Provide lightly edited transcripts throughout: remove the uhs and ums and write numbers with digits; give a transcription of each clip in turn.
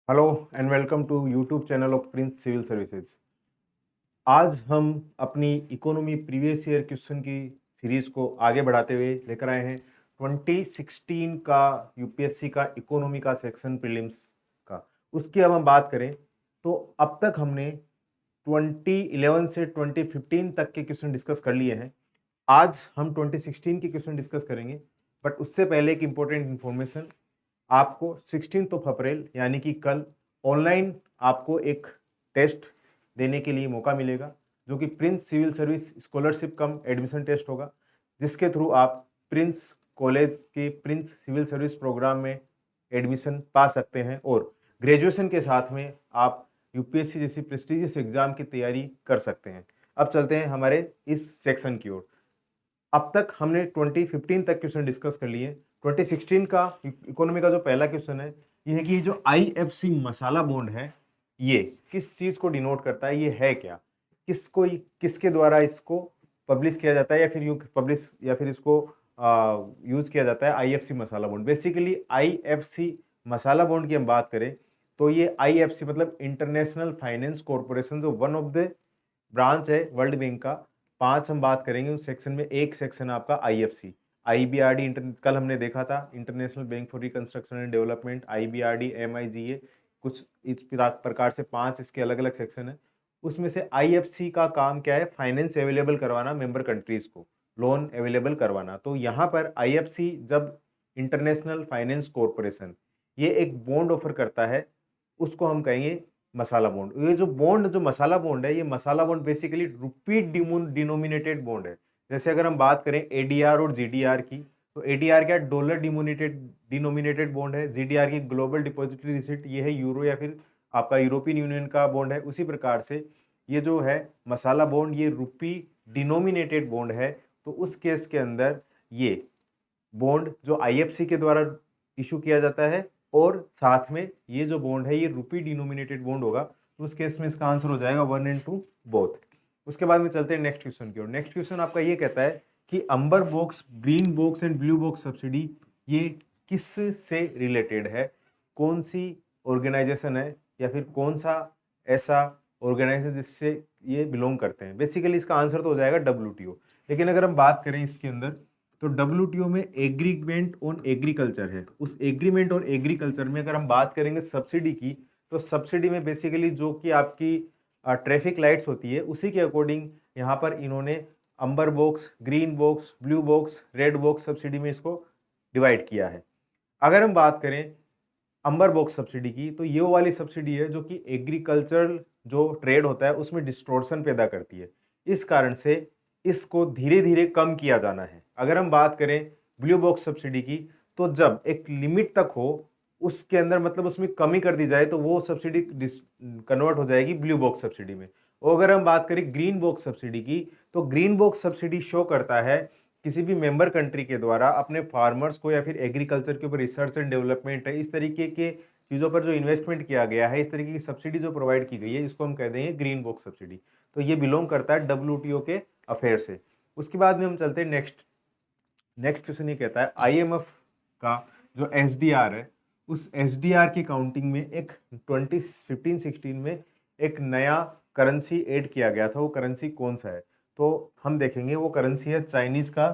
Hello and welcome to YouTube channel of prince civil services. आज हम अपनी economy previous year question की series को आगे बढ़ाते हुए लेकर आए हैं 2016 का यूपीएससी का इकोनॉमी का सेक्शन प्रीलिम्स का। उसकी अब हम बात करें तो अब तक हमने 2011 से 2015 तक के क्वेश्चन डिस्कस कर लिए हैं। आज हम 2016 के क्वेश्चन डिस्कस करेंगे, बट उससे पहले एक इंपॉर्टेंट इंफॉर्मेशन। आपको 16 ऑफ अप्रैल यानी कि कल ऑनलाइन आपको एक टेस्ट देने के लिए मौका मिलेगा, जो कि प्रिंस सिविल सर्विस स्कॉलरशिप कम एडमिशन टेस्ट होगा, जिसके थ्रू आप प्रिंस कॉलेज के प्रिंस सिविल सर्विस प्रोग्राम में एडमिशन पा सकते हैं और ग्रेजुएशन के साथ में आप यूपीएससी जैसी प्रेस्टिजियस एग्जाम की तैयारी कर सकते हैं। अब चलते हैं हमारे इस सेक्शन की ओर। अब तक हमने 2015 तक क्वेश्चन डिस्कस कर लिए। 2016 का इकोनॉमी का जो पहला क्वेश्चन है ये है कि ये जो आईएफसी मसाला बॉन्ड है ये किस चीज को डिनोट करता है, ये है क्या, किसको किसके द्वारा इसको पब्लिश किया जाता है या फिर यू पब्लिश या फिर इसको यूज किया जाता है। आईएफसी मसाला बॉन्ड बेसिकली आईएफसी मसाला बॉन्ड की हम बात करें तो ये आईएफसी मतलब इंटरनेशनल फाइनेंस कॉर्पोरेशन, जो वन ऑफ द ब्रांच है वर्ल्ड बैंक का। पांच हम बात करेंगे उस सेक्शन में। एक सेक्शन आपका आईएफसी, आईबीआरडी कल हमने देखा था, international bank for reconstruction and development, IBRD, MIGA, कुछ इस प्रकार से पांच इसके अलग अलग सेक्शन है। उसमें से आईएफसी का काम क्या है, फाइनेंस अवेलेबल करवाना मेंबर कंट्रीज को, लोन अवेलेबल करवाना। तो यहाँ पर आईएफसी जब इंटरनेशनल फाइनेंस कॉर्पोरेशन ये एक बॉन्ड ऑफर करता है, उसको हम कहेंगे मसाला बॉन्ड। ये जो बॉन्ड जो मसाला बॉन्ड है, ये मसाला बॉन्ड बेसिकली रुपी डिनोमिनेटेड बॉन्ड है। जैसे अगर हम बात करें एडीआर और जीडीआर की, तो एडीआर क्या डॉलर डिनोमिनेटेड बॉन्ड है, जीडीआर की ग्लोबल डिपॉजिटरी रिसिट ये है यूरो या फिर आपका यूरोपियन यूनियन का बॉन्ड है। उसी प्रकार से ये जो है मसाला बॉन्ड ये रुपी डिनोमिनेटेड बॉन्ड है। तो उस केस के अंदर ये बॉन्ड जो आईएफसी के द्वारा इशू किया जाता है और साथ में ये जो बॉन्ड है ये रुपी डिनोमिनेटेड बॉन्ड होगा, तो उस केस में इसका आंसर हो जाएगा 1 and 2 बोथ। उसके बाद में चलते हैं नेक्स्ट क्वेश्चन की ओर। नेक्स्ट क्वेश्चन आपका ये कहता है कि अंबर box, green box and blue box subsidy ये किस से रिलेटेड है, कौन सी ऑर्गेनाइजेशन है या फिर कौन सा ऐसा ऑर्गेनाइजेशन जिससे ये बिलोंग करते हैं। बेसिकली इसका आंसर तो हो जाएगा डब्ल्यूटीओ। लेकिन अगर हम बात करें इसके अंदर तो डब्ल्यूटीओ में एग्रीमेंट ऑन एग्रीकल्चर है। उस एग्रीमेंट और एग्रीकल्चर में अगर हम बात करेंगे सब्सिडी की, तो सब्सिडी में बेसिकली जो कि आपकी ट्रैफिक लाइट्स होती है उसी के अकॉर्डिंग यहाँ पर इन्होंने अंबर box, green box, blue box, red box subsidy में इसको डिवाइड किया है। अगर हम बात करें अंबर बॉक्स सब्सिडी की, तो ये वाली सब्सिडी है जो कि एग्रीकल्चरल जो ट्रेड होता है उसमें डिस्टोर्शन पैदा करती है। इस कारण से इसको धीरे धीरे कम किया जाना है। अगर हम बात करें ब्लू बॉक्स सब्सिडी की, तो जब एक लिमिट तक हो उसके अंदर मतलब उसमें कमी कर दी जाए तो वो सब्सिडी कन्वर्ट हो जाएगी ब्लू बॉक्स सब्सिडी में। और अगर हम बात करें ग्रीन बॉक्स सब्सिडी की, तो ग्रीन बॉक्स सब्सिडी शो करता है किसी भी मेंबर कंट्री के द्वारा अपने फार्मर्स को या फिर एग्रीकल्चर के ऊपर रिसर्च एंड डेवलपमेंट है, इस तरीके के चीज़ों पर जो इन्वेस्टमेंट किया गया है, इस तरीके की सब्सिडी जो प्रोवाइड की गई है, इसको हम कह देंगे ग्रीन बॉक्स सब्सिडी। तो ये बिलोंग करता है डब्ल्यूटीओ के अफेयर से। उसके बाद में हम चलते हैं नेक्स्ट। नेक्स्ट क्वेश्चन ये कहता है आईएमएफ का जो एसडीआर है, उस एसडीआर की काउंटिंग में एक 2015-16 में एक नया करेंसी ऐड किया गया था। वो करेंसी कौन सा है, तो हम देखेंगे वो करेंसी है चाइनीज का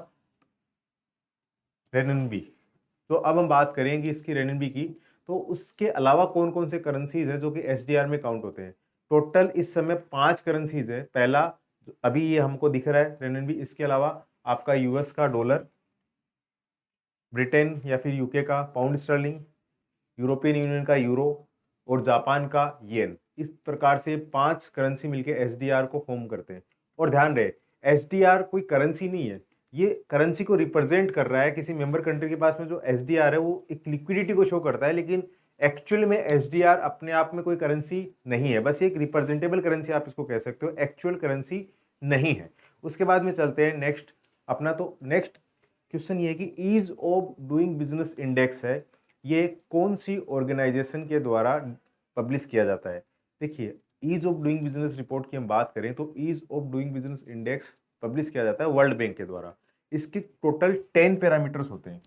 रेननबी। तो अब हम बात करेंगे इसकी रेननबी की, तो उसके अलावा कौन कौन से करेंसीज है जो कि एसडीआर में काउंट होते हैं। टोटल इस समय 5 करेंसीज है। पहला अभी ये हमको दिख रहा है रेननबी, इसके अलावा आपका यूएस का डॉलर, ब्रिटेन या फिर यूके का पाउंड स्टर्लिंग, यूरोपियन यूनियन का यूरो और जापान का येन। इस प्रकार से 5 करेंसी मिलकर एसडीआर को फॉर्म करते हैं। और ध्यान रहे एसडीआर कोई करेंसी नहीं है, ये करेंसी को रिप्रेजेंट कर रहा है। किसी मेंबर कंट्री के पास में जो एसडीआर है वो एक लिक्विडिटी को शो करता है, लेकिन एक्चुअल में एसडीआर अपने आप में कोई करेंसी नहीं है, बस एक रिप्रेजेंटेबल करेंसी आप इसको कह सकते हो, एक्चुअल करेंसी नहीं है। उसके बाद में चलते हैं नेक्स्ट अपना। तो नेक्स्ट क्वेश्चन ये है कि ease of doing business index है, ये कौन सी ऑर्गेनाइजेशन के द्वारा पब्लिश किया जाता है। देखिए ease of doing business report की हम बात करें तो ease of doing business index publish किया जाता है वर्ल्ड बैंक के द्वारा। इसके टोटल 10 पैरामीटर्स होते हैं।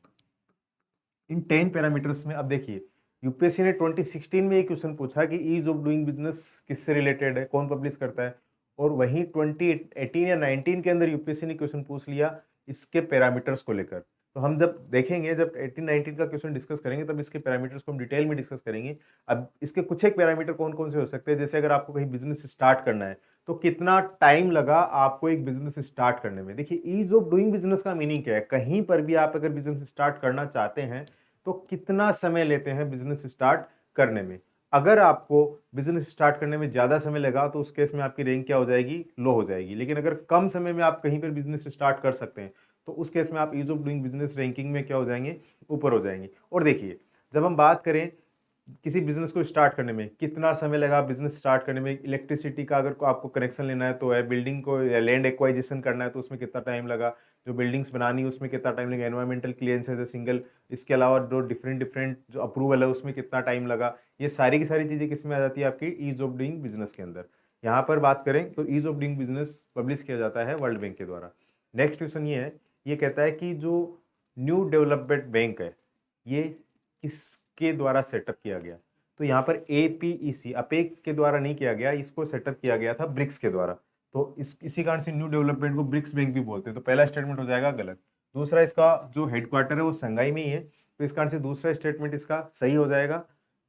इन 10 पैरामीटर्स में अब देखिए यूपीएससी ने 2016 में एक क्वेश्चन पूछा कि ईज ऑफ डूइंग बिजनेस किससे रिलेटेड है, कौन पब्लिश करता है, और वहीं 2018 या 19 के अंदर यूपीएससी ने क्वेश्चन पूछ लिया इसके पैरामीटर्स को लेकर। तो हम जब देखेंगे, जब 18-19 का क्वेश्चन डिस्कस करेंगे, तब इसके पैरामीटर्स को हम डिटेल में डिस्कस करेंगे। अब इसके कुछ एक पैरामीटर कौन कौन से हो सकते हैं, जैसे अगर आपको कहीं बिजनेस स्टार्ट करना है तो कितना टाइम लगा आपको एक बिजनेस स्टार्ट करने में। देखिए, ईज ऑफ डूइंग बिजनेस का मीनिंग क्या है, कहीं पर भी आप अगर बिजनेस स्टार्ट करना चाहते हैं तो कितना समय लेते हैं बिजनेस स्टार्ट करने में। अगर आपको बिजनेस स्टार्ट करने में ज्यादा समय लगा तो उस केस में आपकी रैंक क्या हो जाएगी, लो हो जाएगी। लेकिन अगर कम समय में आप कहीं पर बिजनेस स्टार्ट कर सकते हैं तो उस केस में आप ease of doing business ranking में क्या हो जाएंगे, ऊपर हो जाएंगे। और देखिए, जब हम बात करें किसी बिजनेस को स्टार्ट करने में कितना समय लगा, बिजनेस स्टार्ट करने में इलेक्ट्रिसिटी का अगर आपको कनेक्शन लेना है तो है, बिल्डिंग को लैंड एक्वाइजिशन करना है तो उसमें कितना टाइम लगा, जो बिल्डिंग्स बनानी है उसमें कितना टाइम लगा, एनवायरमेंटल क्लियरेंस है सिंगल, इसके अलावा जो डिफरेंट डिफरेंट जो अप्रूवल है उसमें कितना टाइम लगा, ये सारी की सारी चीजें किस में आ जाती है, आपकी ईज ऑफ डूइंग बिजनेस के अंदर। यहाँ पर बात करें तो ease of doing business publish किया जाता है वर्ल्ड बैंक के द्वारा। नेक्स्ट क्वेश्चन ये है, ये कहता है कि जो न्यू डेवलपमेंट बैंक है ये किसके द्वारा सेटअप किया गया। तो यहाँ पर एपीईसी, अपेक के द्वारा नहीं किया गया, इसको सेटअप किया गया था ब्रिक्स के द्वारा। तो इसी कारण से न्यू डेवलपमेंट को ब्रिक्स बैंक भी बोलते हैं। तो पहला स्टेटमेंट हो जाएगा गलत। दूसरा, इसका जो हेडक्वार्टर है वो संघाई में ही है, तो इस कारण से दूसरा स्टेटमेंट इसका सही हो जाएगा।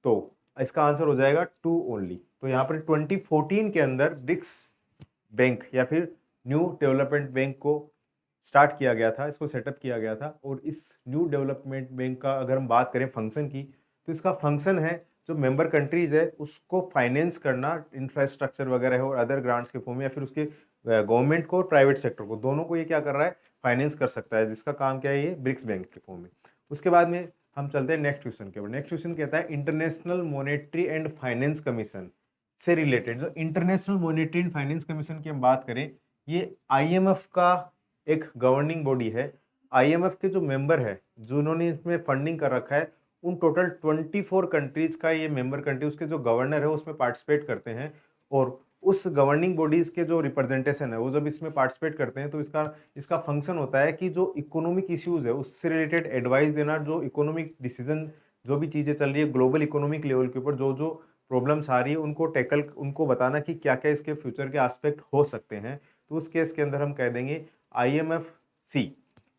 तो इसका आंसर हो जाएगा 2 ओनली। तो यहाँ पर 2014 के अंदर ब्रिक्स बैंक या फिर न्यू डेवलपमेंट बैंक को स्टार्ट किया गया था, इसको सेटअप किया गया था। और इस न्यू डेवलपमेंट बैंक का अगर हम बात करें फंक्शन की, तो इसका फंक्शन है जो मेंबर कंट्रीज है उसको फाइनेंस करना, इंफ्रास्ट्रक्चर वगैरह है और अदर ग्रांट्स के फॉर्म में, या फिर उसके गवर्नमेंट को और प्राइवेट सेक्टर को, दोनों को ये क्या कर रहा है, फाइनेंस कर सकता है, जिसका काम क्या है, ये ब्रिक्स बैंक के फॉर्म में। उसके बाद में हम चलते हैं नेक्स्ट क्वेश्चन के ऊपर। नेक्स्ट क्वेश्चन कहता है international monetary and finance commission से रिलेटेड। जो international monetary and finance commission की हम बात करें, ये आईएमएफ का एक गवर्निंग बॉडी है। आईएमएफ के जो मेंबर है, जिन्होंने इसमें फंडिंग कर रखा है, उन टोटल 24 कंट्रीज का ये मेंबर कंट्री, उसके जो गवर्नर है उसमें पार्टिसिपेट करते हैं। और उस गवर्निंग बॉडीज के जो रिप्रेजेंटेशन है वो जब इसमें पार्टिसिपेट करते हैं तो इसका इसका फंक्शन होता है कि जो इकोनॉमिक इश्यूज है उससे रिलेटेड एडवाइस देना, जो इकोनॉमिक डिसीजन, जो भी चीजें चल रही है ग्लोबल इकोनॉमिक लेवल के ऊपर, जो जो प्रॉब्लम्स आ रही है उनको टैकल, उनको बताना कि क्या क्या इसके फ्यूचर के एस्पेक्ट हो सकते हैं। तो उस केस के अंदर हम कह देंगे आईएमएफ सी,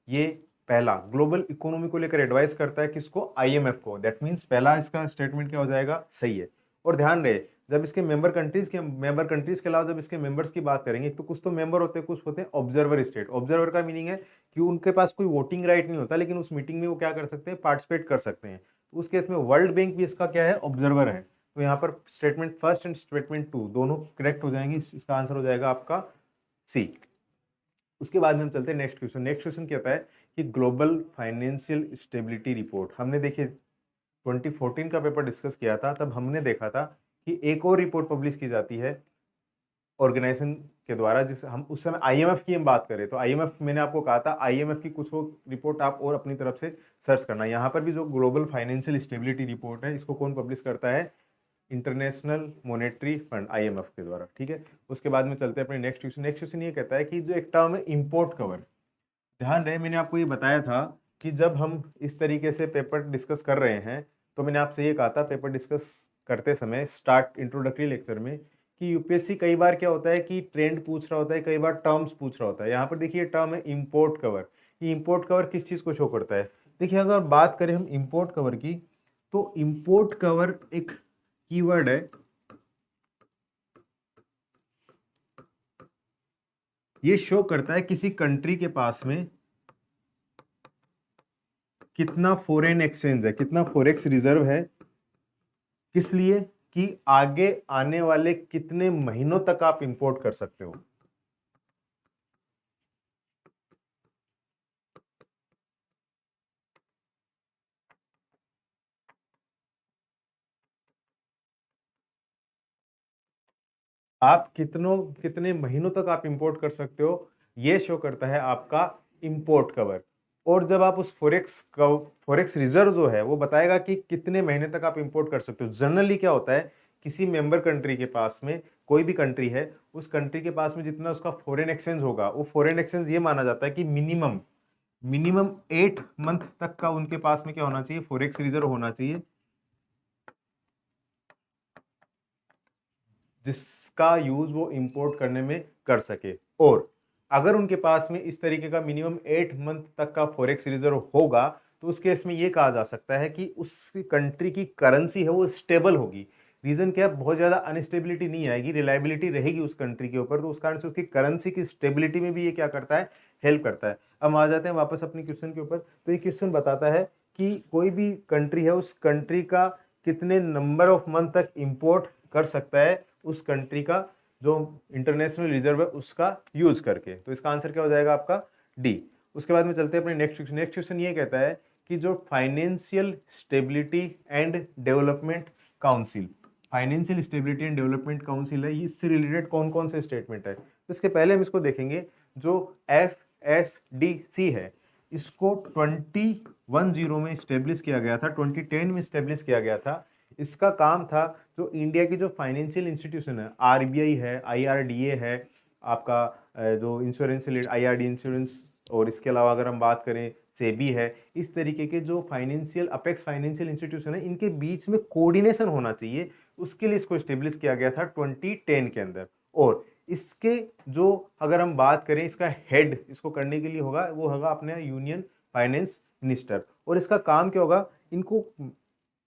ये पहला ग्लोबल इकोनॉमी को लेकर एडवाइस करता है, किसको, आईएमएफ को। दैट मींस पहला इसका स्टेटमेंट क्या हो जाएगा, सही है। और ध्यान रहे, जब इसके मेंबर कंट्रीज के अलावा जब इसके मेंबर्स की बात करेंगे, तो कुछ तो मेंबर होते हैं, कुछ होते हैं ऑब्जर्वर स्टेट। ऑब्जर्वर का मीनिंग है कि उनके पास कोई वोटिंग राइट नहीं होता, लेकिन उस मीटिंग में वो क्या कर सकते हैं, पार्टिसिपेट कर सकते हैं। तो उस केस में वर्ल्ड बैंक भी इसका क्या है, ऑब्जर्वर है। तो यहाँ पर statement first and statement two दोनों करेक्ट हो जाएंगे, इसका आंसर हो जाएगा आपका सी। उसके बाद में हम चलते हैं नेक्स्ट क्वेश्चन। नेक्स्ट क्वेश्चन कहता है कि ग्लोबल फाइनेंशियल स्टेबिलिटी रिपोर्ट, हमने देखिए 2014 का पेपर डिस्कस किया था, तब हमने देखा था कि एक और रिपोर्ट पब्लिश की जाती है ऑर्गेनाइजेशन के द्वारा, जिस हम उस समय आईएमएफ की हम बात करें तो आईएमएफ, मैंने आपको कहा था आईएमएफ की कुछ रिपोर्ट आप और अपनी तरफ से सर्च करना। यहाँ पर भी जो ग्लोबल फाइनेंशियल स्टेबिलिटी रिपोर्ट है, इसको कौन पब्लिश करता है, इंटरनेशनल मॉनेटरी फंड, आईएमएफ के द्वारा। ठीक है, उसके बाद में चलते हैं अपने नेक्स्ट क्वेश्चन। नेक्स्ट क्वेश्चन ये कहता है कि जो एक टर्म है इंपोर्ट कवर, ध्यान रहे मैंने आपको ये बताया था कि जब हम इस तरीके से पेपर डिस्कस कर रहे हैं, तो मैंने आपसे ये कहा था पेपर डिस्कस करते समय स्टार्ट इंट्रोडक्टरी लेक्चर में कि यूपीएससी कई बार क्या होता है कि ट्रेंड पूछ रहा होता है, कई बार टर्म्स पूछ रहा होता है। यहाँ पर देखिए टर्म है इंपोर्ट कवर। ये इंपोर्ट कवर किस चीज़ को शो करता है, देखिए अगर बात करें हम इंपोर्ट कवर की, तो इंपोर्ट कवर एक कीवर्ड है, ये शो करता है किसी कंट्री के पास में कितना फॉरेन एक्सचेंज है, कितना फॉरेक्स रिजर्व है, किस लिए, कि आगे आने वाले कितने महीनों तक आप इंपोर्ट कर सकते हो। आप कितने महीनों तक आप इंपोर्ट कर सकते हो, ये शो करता है आपका इंपोर्ट कवर। और जब आप उस फॉरेक्स रिजर्व जो है वो बताएगा कि कितने महीने तक आप इंपोर्ट कर सकते हो। जनरली क्या होता है, किसी मेंबर कंट्री के पास में, कोई भी कंट्री है, उस कंट्री के पास में जितना उसका फॉरेन एक्सचेंज होगा, वो फॉरेन एक्सचेंज ये माना जाता है कि मिनिमम मिनिमम 8 मंथ तक का उनके पास में क्या होना चाहिए, फॉरेक्स रिजर्व होना चाहिए। जिसका यूज वो इंपोर्ट करने में कर सके। और अगर उनके पास में इस तरीके का मिनिमम 8 मंथ तक का फॉरेक्स रिजर्व होगा तो उस केस में ये कहा जा सकता है कि उस कंट्री की करेंसी है वो स्टेबल होगी। रीजन क्या है, बहुत ज्यादा अनस्टेबिलिटी नहीं आएगी, रिलायबिलिटी रहेगी उस कंट्री के ऊपर, तो उस कारण से उसकी करेंसी की स्टेबिलिटी में भी ये क्या करता है, हेल्प करता है। अब आ जाते हैं वापस अपने क्वेश्चन के ऊपर। तो ये क्वेश्चन बताता है कि कोई भी कंट्री है उस कंट्री का कितने नंबर ऑफ मंथ तक इंपोर्ट कर सकता है उस कंट्री का जो इंटरनेशनल रिजर्व है उसका यूज करके। तो इसका आंसर क्या हो जाएगा आपका डी। उसके बाद में चलते हैं अपने नेक्स्ट क्वेश्चन। नेक्स्ट क्वेश्चन ये कहता है कि जो financial stability and development council, financial stability and development council है, इससे रिलेटेड कौन कौन से स्टेटमेंट है। तो इसके पहले हम इसको देखेंगे। जो FSDC है इसको 2010 में स्टेब्लिश किया गया था, 2010 में स्टेब्लिश किया गया था। इसका काम था जो इंडिया की जो फाइनेंशियल इंस्टीट्यूशन है, RBI है, IRDA है, आपका जो इंश्योरेंस IRD इंश्योरेंस, और इसके अलावा अगर हम बात करें सेबी है, इस तरीके के जो फाइनेंशियल अपेक्स फाइनेंशियल इंस्टीट्यूशन है इनके बीच में कोऑर्डिनेशन होना चाहिए, उसके लिए इसको स्टेब्लिश किया गया था 2010 के अंदर। और इसके जो अगर हम बात करें इसका हेड इसको करने के लिए होगा, वो होगा अपने यूनियन फाइनेंस मिनिस्टर। और इसका काम क्या होगा, इनको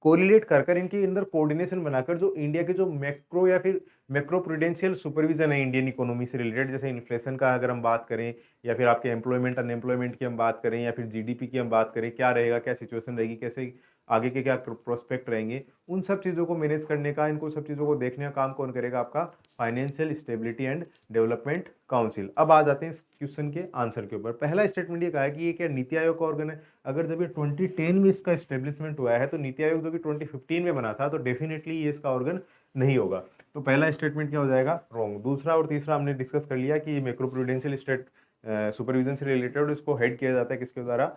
कोरिलेट कर कर इनके अंदर कोऑर्डिनेशन बनाकर जो इंडिया के जो मैक्रो या फिर मैक्रो प्रूडेंशियल सुपरविजन है इंडियन इकोनॉमी से रिलेटेड, जैसे इन्फ्लेशन का अगर हम बात करें, या फिर आपके एम्प्लॉयमेंट अनएम्प्लॉयमेंट की हम बात करें, या फिर GDP की हम बात करें, क्या रहेगा, क्या सिचुएशन रहेगी, कैसे आगे के क्या प्रोस्पेक्ट रहेंगे, उन सब चीज़ों को मैनेज करने का, इनको सब चीज़ों को देखने का काम कौन करेगा, आपका financial stability and development council. अब आ जाते हैं इस क्वेश्चन के आंसर के ऊपर। पहला स्टेटमेंट ये कहा है कि ये क्या नीति आयोग का ऑर्गन है। अगर जब ये 2010 में इसका स्टेब्लिशमेंट हुआ है तो नीति आयोग जो कि 2015 में बना था, तो डेफिनेटली ये इसका ऑर्गन नहीं होगा। तो पहला स्टेटमेंट क्या हो जाएगा, रॉन्ग। दूसरा और तीसरा हमने डिस्कस कर लिया कि मैक्रो प्रूडेंशियल स्टेट सुपरविजन से रिलेटेड, इसको हेड किया जाता है किसके द्वारा,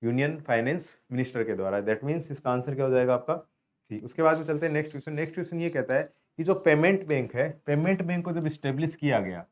यूनियन फाइनेंस मिनिस्टर के द्वारा। दैट मीन्स इसका आंसर क्या हो जाएगा आपका सी। उसके बाद में चलते हैं नेक्स्ट क्वेश्चन। नेक्स्ट क्वेश्चन ये कहता है कि जो पेमेंट बैंक है, पेमेंट बैंक को जब स्टेब्लिश किया गया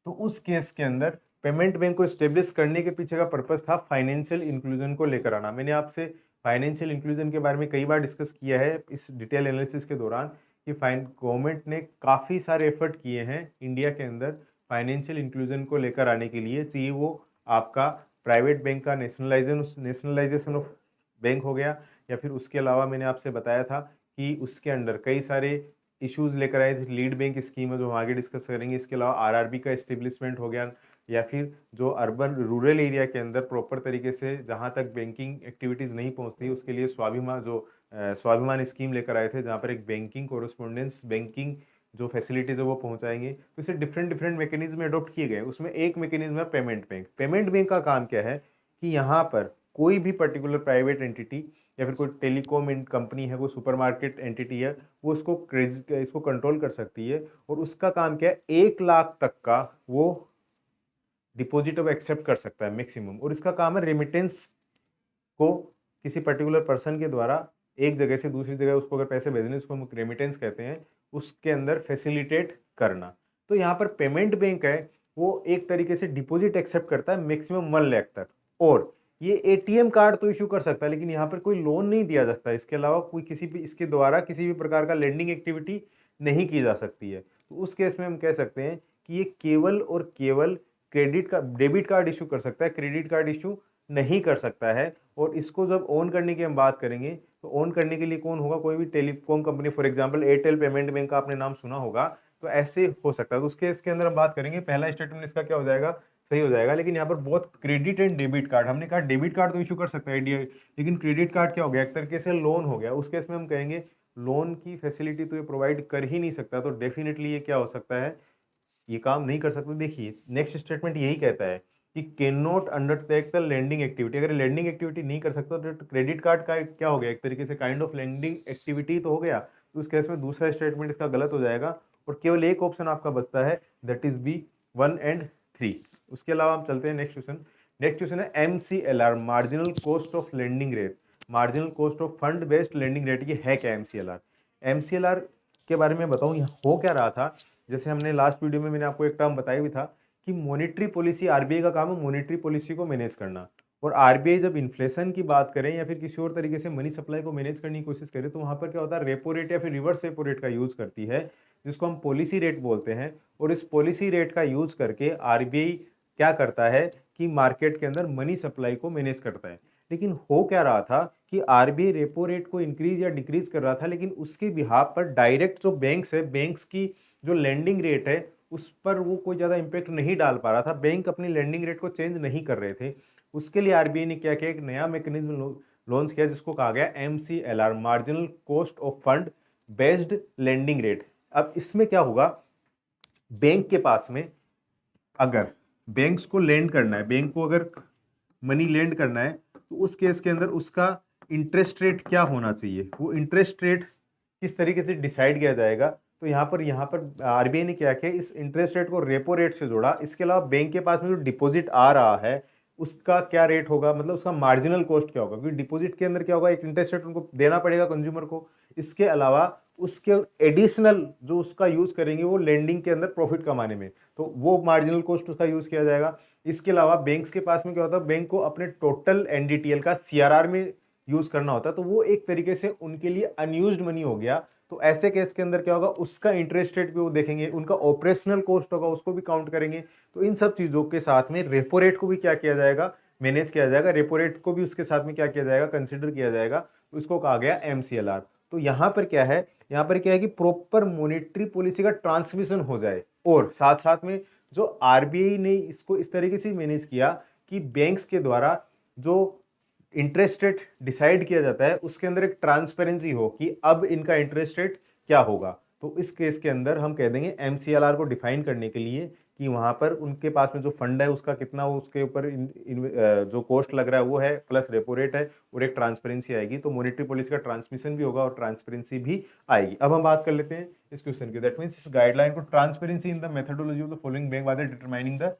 तो उस केस के अंदर पेमेंट बैंक को स्टेब्लिश करने के पीछे का पर्पस था फाइनेंशियल इंक्लूजन को लेकर आना। मैंने आपसे फाइनेंशियल इंक्लूजन के बारे में कई बार डिस्कस किया है इस डिटेल एनालिसिस के दौरान कि गवर्नमेंट ने काफ़ी सारे एफर्ट किए हैं इंडिया के अंदर फाइनेंशियल इंक्लूजन को लेकर आने के लिए, चाहिए वो आपका प्राइवेट बैंक का नेशनलाइजेशन ऑफ बैंक हो गया, या फिर उसके अलावा मैंने आपसे बताया था कि उसके अंदर कई सारे इश्यूज लेकर आए थे, लीड बैंक स्कीम है जो हम आगे डिस्कस करेंगे। इसके अलावा RRB का एस्टेब्लिशमेंट हो गया, या फिर जो अर्बन रूरल एरिया के अंदर प्रॉपर तरीके से जहाँ तक बैंकिंग एक्टिविटीज़ नहीं पहुँचती उसके लिए स्वाभिमान स्कीम लेकर आए थे, जहाँ पर एक बैंकिंग कोरस्पोंडेंस बैंकिंग जो फैसिलिटीज है वो पहुंचाएंगे। तो इसे डिफरेंट डिफरेंट मैकेनिज्म एडॉप्ट किए गए। उसमें एक मैकेनिज्म है पेमेंट बैंक। पेमेंट बैंक का काम क्या है कि यहाँ पर कोई भी पर्टिकुलर प्राइवेट एंटिटी या फिर कोई टेलीकॉम कंपनी है, कोई सुपरमार्केट एंटिटी है, वो इसको कंट्रोल कर सकती है। और उसका काम क्या है, 1 लाख तक का वो डिपॉजिट अब एक्सेप्ट कर सकता है मैक्सिमम। और इसका काम है रेमिटेंस को किसी पर्टिकुलर पर्सन के द्वारा एक जगह से दूसरी जगह उसको अगर पैसे भेजने, उसको हम रेमिटेंस कहते हैं, उसके अंदर फैसिलिटेट करना। तो यहाँ पर पेमेंट बैंक है वो एक तरीके से डिपॉजिट एक्सेप्ट करता है मैक्सिमम 1 लाख तक। और ये ATM कार्ड तो इशू कर सकता है, लेकिन यहाँ पर कोई लोन नहीं दिया जा सकता। इसके अलावा कोई किसी भी इसके द्वारा किसी भी प्रकार का लेंडिंग एक्टिविटी नहीं की जा सकती है। तो उस केस में हम कह सकते हैं कि ये केवल और केवल डेबिट कार्ड इशू कर सकता है, क्रेडिट कार्ड इशू नहीं कर सकता है। और इसको जब ऑन करने की हम बात करेंगे तो ऑन करने के लिए कौन होगा, कोई भी telecom company, for example Airtel payment bank का आपने नाम सुना होगा, तो ऐसे हो सकता है। तो उसके इसके अंदर हम बात करेंगे, पहला स्टेटमेंट इसका क्या हो जाएगा, सही हो जाएगा। लेकिन यहाँ पर बहुत क्रेडिट एंड डेबिट कार्ड, हमने कहा डेबिट कार्ड तो इशू कर सकता है लेकिन क्रेडिट कार्ड क्या हो गया, एक तरीके से लोन हो गया। उस केस में हम कहेंगे लोन की फैसिलिटी तो ये प्रोवाइड कर ही नहीं सकता, तो डेफिनेटली ये क्या हो सकता है, ये काम नहीं कर सकते। देखिए नेक्स्ट स्टेटमेंट यही कहता है कि can not undertake the lending activity. अगर लेंडिंग एक्टिविटी नहीं कर सकता तो क्रेडिट कार्ड का क्या हो गया, एक तरीके से काइंड ऑफ लेंडिंग एक्टिविटी तो हो गया। तो उस केस में दूसरा स्टेटमेंट इसका गलत हो जाएगा और केवल एक ऑप्शन आपका बचता है, दैट इज बी 1 एंड 3। उसके अलावा हम चलते हैं नेक्स्ट क्वेश्चन। नेक्स्ट क्वेश्चन है MCLR, marginal cost of lending rate, marginal cost of fund based lending rate. ये है क्या MCLR के बारे में बताऊं, यहाँ हो क्या रहा था। जैसे हमने लास्ट वीडियो में मैंने आपको एक टर्म बताया भी था कि मॉनेटरी पॉलिसी, RBI का काम है मॉनेटरी पॉलिसी को मैनेज करना, और आरबीआई जब इन्फ्लेशन की बात करें या फिर किसी और तरीके से मनी सप्लाई को मैनेज करने की कोशिश करें तो वहां पर क्या होता है, रेपो रेट या फिर रिवर्स रेपो रेट का यूज करती है, जिसको हम पॉलिसी रेट बोलते हैं। और इस पॉलिसी रेट का यूज करके आरबीआई क्या करता है कि मार्केट के अंदर मनी सप्लाई को मैनेज करता है। लेकिन हो क्या रहा था कि आरबीआई रेपो रेट को इंक्रीज या डिक्रीज कर रहा था, लेकिन उसके बिहाफ पर डायरेक्ट जो बैंक्स है, बैंक्स की जो लेंडिंग रेट है उस पर वो कोई ज्यादा इंपैक्ट नहीं डाल पा रहा था। बैंक अपनी लेंडिंग रेट को चेंज नहीं कर रहे थे। उसके लिए आरबीआई ने क्या किया, एक नया मैकेनिज्म लॉन्च किया जिसको कहा गया MCLR, marginal cost of fund based lending rate. अब इसमें क्या होगा, बैंक के पास में अगर बैंक्स को लेंड करना है, बैंक को अगर मनी लेंड करना है तो उस केस के अंदर उसका इंटरेस्ट रेट क्या होना चाहिए, वो इंटरेस्ट रेट किस तरीके से डिसाइड किया जाएगा। तो यहाँ पर आरबीआई ने क्या किया, इस इंटरेस्ट रेट को रेपो रेट से जोड़ा। इसके अलावा बैंक के पास में जो डिपॉजिट आ रहा है उसका क्या रेट होगा, मतलब उसका मार्जिनल कॉस्ट क्या होगा, क्योंकि डिपॉजिट के अंदर क्या होगा, एक इंटरेस्ट रेट उनको देना पड़ेगा कंज्यूमर को। इसके अलावा उसके एडिशनल जो उसका यूज करेंगे वो लेंडिंग के अंदर प्रॉफिट कमाने में, तो वो मार्जिनल कॉस्ट उसका यूज किया जाएगा। इसके अलावा बैंक्स के पास में क्या होता है, बैंक को अपने टोटल एनडीटीएल का सीआरआर में यूज करना होता है, तो वो एक तरीके से उनके लिए अनयूज्ड मनी हो गया। तो ऐसे केस के अंदर क्या होगा, उसका इंटरेस्ट रेट भी वो देखेंगे, उनका ऑपरेशनल कॉस्ट होगा उसको भी काउंट करेंगे। तो इन सब चीजों के साथ में रेपो रेट को भी क्या किया जाएगा, मैनेज किया जाएगा, रेपो रेट को भी उसके साथ में क्या किया जाएगा, कंसिडर किया जाएगा। तो इसको कहा गया एमसीएलआर। तो यहाँ पर क्या है, यहाँ पर क्या है कि प्रॉपर मॉनेटरी पॉलिसी का ट्रांसमिशन हो जाए, और साथ साथ में जो आरबीआई ने इसको इस तरीके से मैनेज किया कि बैंक्स के द्वारा जो इंटरेस्ट रेट डिसाइड किया जाता है उसके अंदर एक ट्रांसपेरेंसी हो कि अब इनका इंटरेस्ट रेट क्या होगा। तो इस केस के अंदर हम कह देंगे एमसीएलआर को डिफाइन करने के लिए कि वहां पर उनके पास में जो फंड है उसका कितना, वो उसके ऊपर जो कॉस्ट लग रहा है वो है, प्लस रेपो रेट है, और एक ट्रांसपेरेंसी आएगी। तो मॉनेटरी पॉलिसी का ट्रांसमिशन भी होगा और ट्रांसपेरेंसी भी आएगी। अब हम बात कर लेते हैं इस क्वेश्चन की। दैट मींस इस गाइडलाइन को transparency in the methodology of the following bank by determining the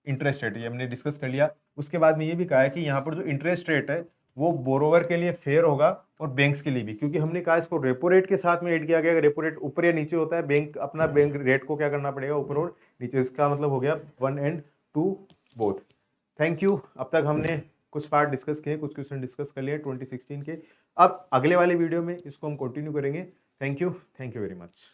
interest rate, ये हमने डिस्कस कर लिया। उसके बाद में ये भी कहा है कि यहाँ पर जो इंटरेस्ट रेट है वो बोरोवर के लिए फेयर होगा और बैंक्स के लिए भी, क्योंकि हमने कहा इसको रेपो रेट के साथ में ऐड किया गया। अगर रेपो रेट ऊपर या नीचे होता है, बैंक अपना बैंक रेट को क्या करना पड़ेगा, ऊपर और नीचे। इसका मतलब हो गया 1 and 2 बोथ। Thank you. अब तक हमने कुछ पार्ट डिस्कस किए, कुछ क्वेश्चन डिस्कस कर लिए 2016 के। अब अगले वाले वीडियो में इसको हम कंटिन्यू करेंगे। Thank you very much.